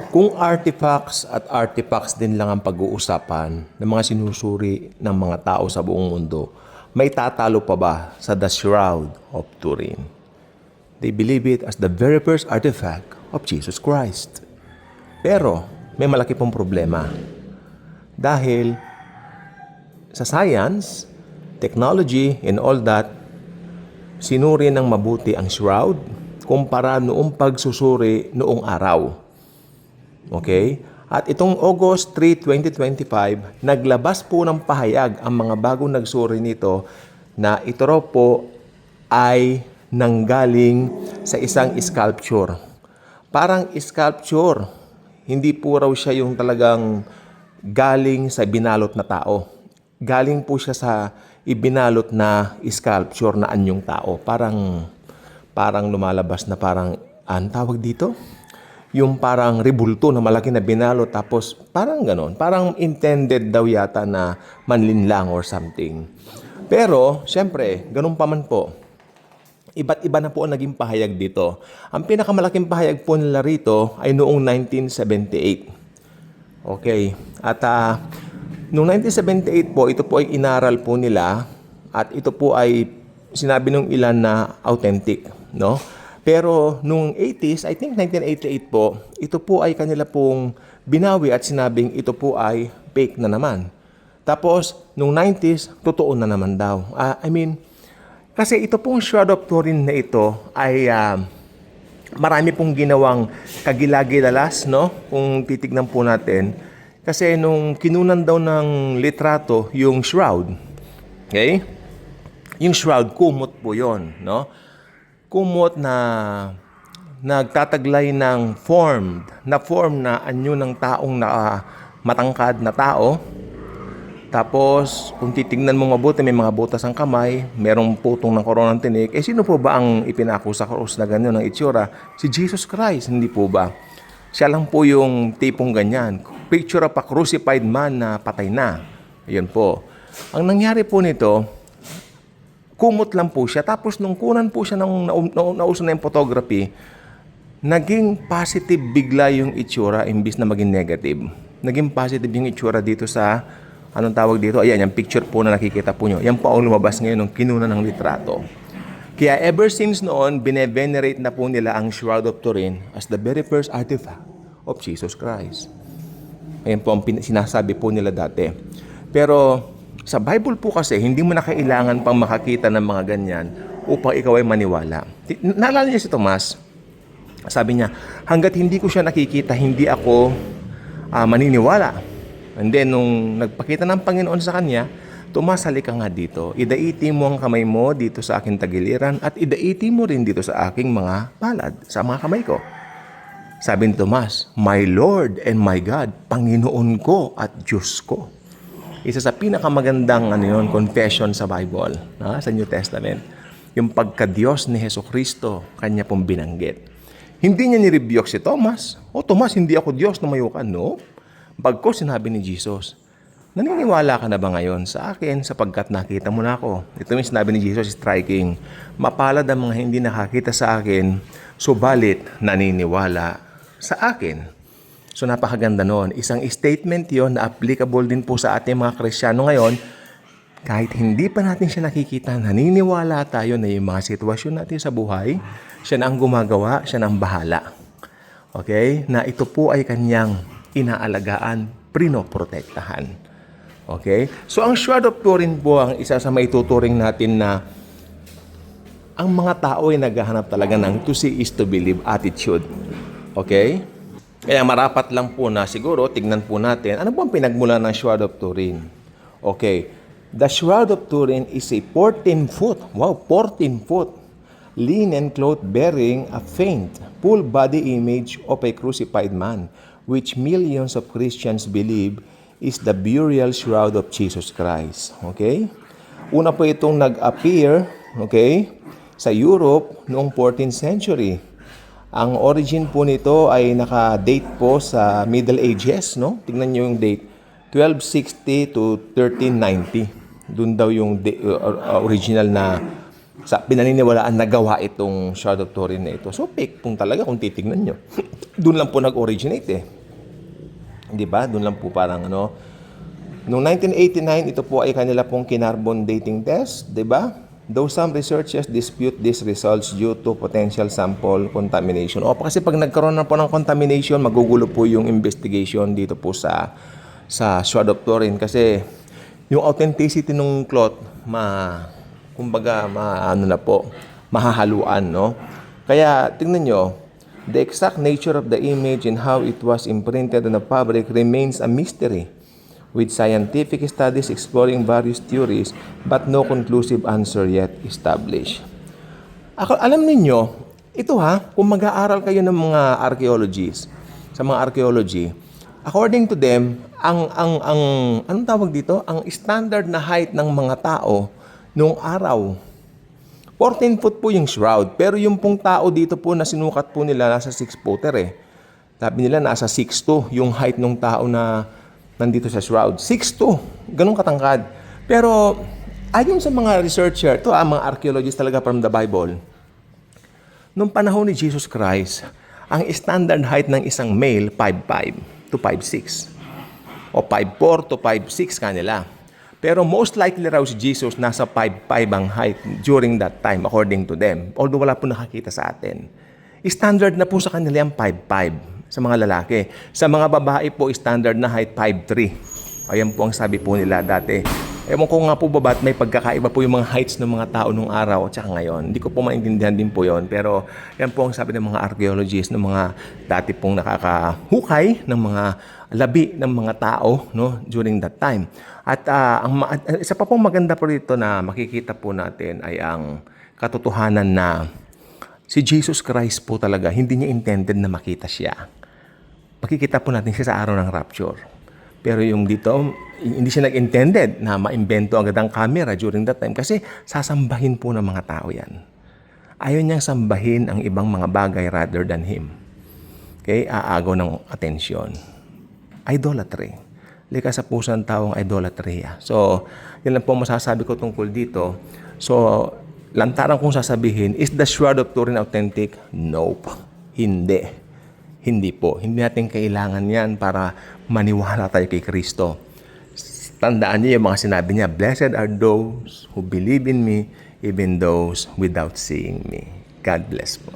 Kung artifacts at artifacts din lang ang pag-uusapan ng mga sinusuri ng mga tao sa buong mundo, may tatalo pa ba sa The Shroud of Turin? They believe it as the very first artifact of Jesus Christ. Pero may malaki pong problema. Dahil sa science, technology, and all that, sinuri ng mabuti ang shroud kumpara noong pagsusuri noong araw. Okay? At itong August 3, 2025, naglabas po ng pahayag ang mga bagong nagsuri nito na ito raw po ay nanggaling sa isang sculpture. Parang sculpture, hindi po raw siya yung talagang galing sa binalot na tao. Galing po siya sa ibinalot na sculpture na anyong tao. Parang lumalabas na parang, ang tawag dito? Yung parang rebulto na malaki na binalot tapos parang ganon. Parang intended daw yata na manlinlang or something. Pero, syempre, ganun pa man po. Iba't iba na po ang naging pahayag dito. Ang pinakamalaking pahayag po nila rito ay noong 1978. Okay. At noong 1978 po, ito po ay inaral po nila at ito po ay sinabi ng ilan na authentic, no? Pero nung 80s, I think 1988 po, ito po ay kanila pong binawi at sinabing ito po ay fake na naman. Tapos, nung 90s, totoo na naman daw. Kasi ito pong Shroud of Turin na ito ay marami pong ginawang kagilagilalas, no? Kung titignan po natin. Kasi nung kinunan daw ng litrato yung shroud, okay? Yung shroud, kumot po yon, no? Kumot na nagtataglay ng form na anyo ng taong matangkad na tao. Tapos, kung titignan mo mabuti, may mga butas ang kamay, merong putong ng koronang tinik. Sino po ba ang ipinako sa krus na ganyan ng itsura? Si Jesus Christ, hindi po ba? Siya lang po yung tipong ganyan. Picture of a crucified man na patay na. Ayun po. Ang nangyari po nito, kumot lang po siya. Tapos nung kunan po siya ng nauso na yung photography, naging positive bigla yung itsura imbis na maging negative. Naging positive yung itsura dito sa, anong tawag dito? Ayan, yung picture po na nakikita po nyo. Yan po ang lumabas ngayon ng kinunan ng litrato. Kaya ever since noon, bine-venerate na po nila ang Shroud of Turin as the very first artifact of Jesus Christ. Ayan po ang sinasabi po nila dati. Pero sa Bible po kasi, hindi mo na kailangan pang makakita ng mga ganyan upang ikaw ay maniwala. Naalala niyo si Tomas? Sabi niya, hanggat hindi ko siya nakikita, hindi ako maniniwala. And then, nung nagpakita ng Panginoon sa kanya, Tomas, halika nga dito. Idaiti mo ang kamay mo dito sa aking tagiliran at idaiti mo rin dito sa aking mga palad, sa mga kamay ko. Sabi ni Tomas, My Lord and my God, Panginoon ko at Diyos ko. Isa sa pinakamagandang confession sa Bible, sa New Testament. Yung pagka-Diyos ni Jesucristo, kanya pong binanggit. Hindi niya nirebuke si Thomas. Thomas, hindi ako Diyos, lumayo ka. No. Bagkus sinabi ni Jesus, naniniwala ka na ba ngayon sa akin sapagkat nakita mo na ako? Ito yung sinabi ni Jesus, striking. Mapalad ang mga hindi nakakita sa akin, subalit naniniwala sa akin. So napakaganda noon. Isang statement yon na applicable din po sa ating mga Kristiyano ngayon. Kahit hindi pa natin siya nakikita, naniniwala tayo na yung mga sitwasyon natin sa buhay, siya na ang gumagawa, siya na ang bahala. Okay? Na ito po ay kanyang inaalagaan, prinoprotektahan. Okay? So ang Shroud of Turin po ang isa sa maituturing natin na ang mga tao ay naghahanap talaga ng to see is to believe attitude. Okay? Kaya marapat lang po na siguro, tignan po natin, ano po ang pinagmula ng Shroud of Turin? Okay, the Shroud of Turin is a 14-foot, 14-foot, linen cloth bearing a faint, full body image of a crucified man, which millions of Christians believe is the burial shroud of Jesus Christ. Okay? Una po itong nag-appear, okay, sa Europe noong 14th century. Ang origin po nito ay naka-date po sa Middle Ages, no? Tingnan niyo yung date, 1260 to 1390. Doon daw yung original na sa pinaniniwalaan na gawa itong Shroud of Turin na ito. So fake pong talaga kung titignan nyo. Doon lang po nag-originate eh. Di ba? Doon lang po parang ano. Noong 1989, ito po ay kanila pong kinarbon dating test. Di ba? Though some researchers dispute these results due to potential sample contamination. O kasi pag nagkaroon na po ng contamination, magugulo po yung investigation dito po sa Shroud of Turin. Kasi yung authenticity ng cloth, mahahaluan, no? Kaya, tingnan nyo, the exact nature of the image and how it was imprinted on the fabric remains a mystery, with scientific studies exploring various theories but no conclusive answer yet established. Alam niyo, ito kung mag-aaral kayo ng mga sa mga archaeology, according to them, anong tawag dito? Ang standard na height ng mga tao noong araw, 14 foot po yung shroud. Pero yung pong tao dito po na sinukat po nila, nasa 6-footer eh. Sabi nila nasa 6'2", yung height ng tao na nandito sa shroud. 6'2", ganun katangkad. Pero ayon sa mga researcher, mga archaeologists talaga from the Bible, nung panahon ni Jesus Christ, ang standard height ng isang male, 5'5" to 5'6". O 5'4" to 5'6" kanila. Pero most likely raw si Jesus nasa 5'5" ang height during that time according to them. Although wala po nakakita sa atin. Standard na po sa kanila yung 5'5" sa mga lalaki. Sa mga babae po, standard na height 5'3". Ayan po ang sabi po nila dati. Ewan ko nga po ba may pagkakaiba po yung mga heights ng mga tao nung araw at saka ngayon. Hindi ko po maintindihan din po yon. Pero yan po ang sabi ng mga archaeologists, ng mga dati pong nakakahukay ng mga labi ng mga tao, no, during that time. At isa pa pong maganda po dito na makikita po natin ay ang katotohanan na si Jesus Christ po talaga, hindi niya intended na makita siya. Makikita po natin siya sa araw ng rapture. Pero yung dito, hindi siya nag-intended na maimbento agad ang camera during that time kasi sasambahin po ng mga tao yan. Ayaw niyang sambahin ang ibang mga bagay rather than Him. Okay? Aagaw ng atensyon. Idolatry. Likas sa puso ng taong idolatry. So, yun lang po masasabi ko tungkol dito. So, lantaran kong sasabihin, is the Shroud of Turin authentic? Nope. Hindi. Hindi po. Hindi natin kailangan yan para maniwala tayo kay Kristo. Tandaan niyo yung mga sinabi niya, blessed are those who believe in me, even those without seeing me. God bless po.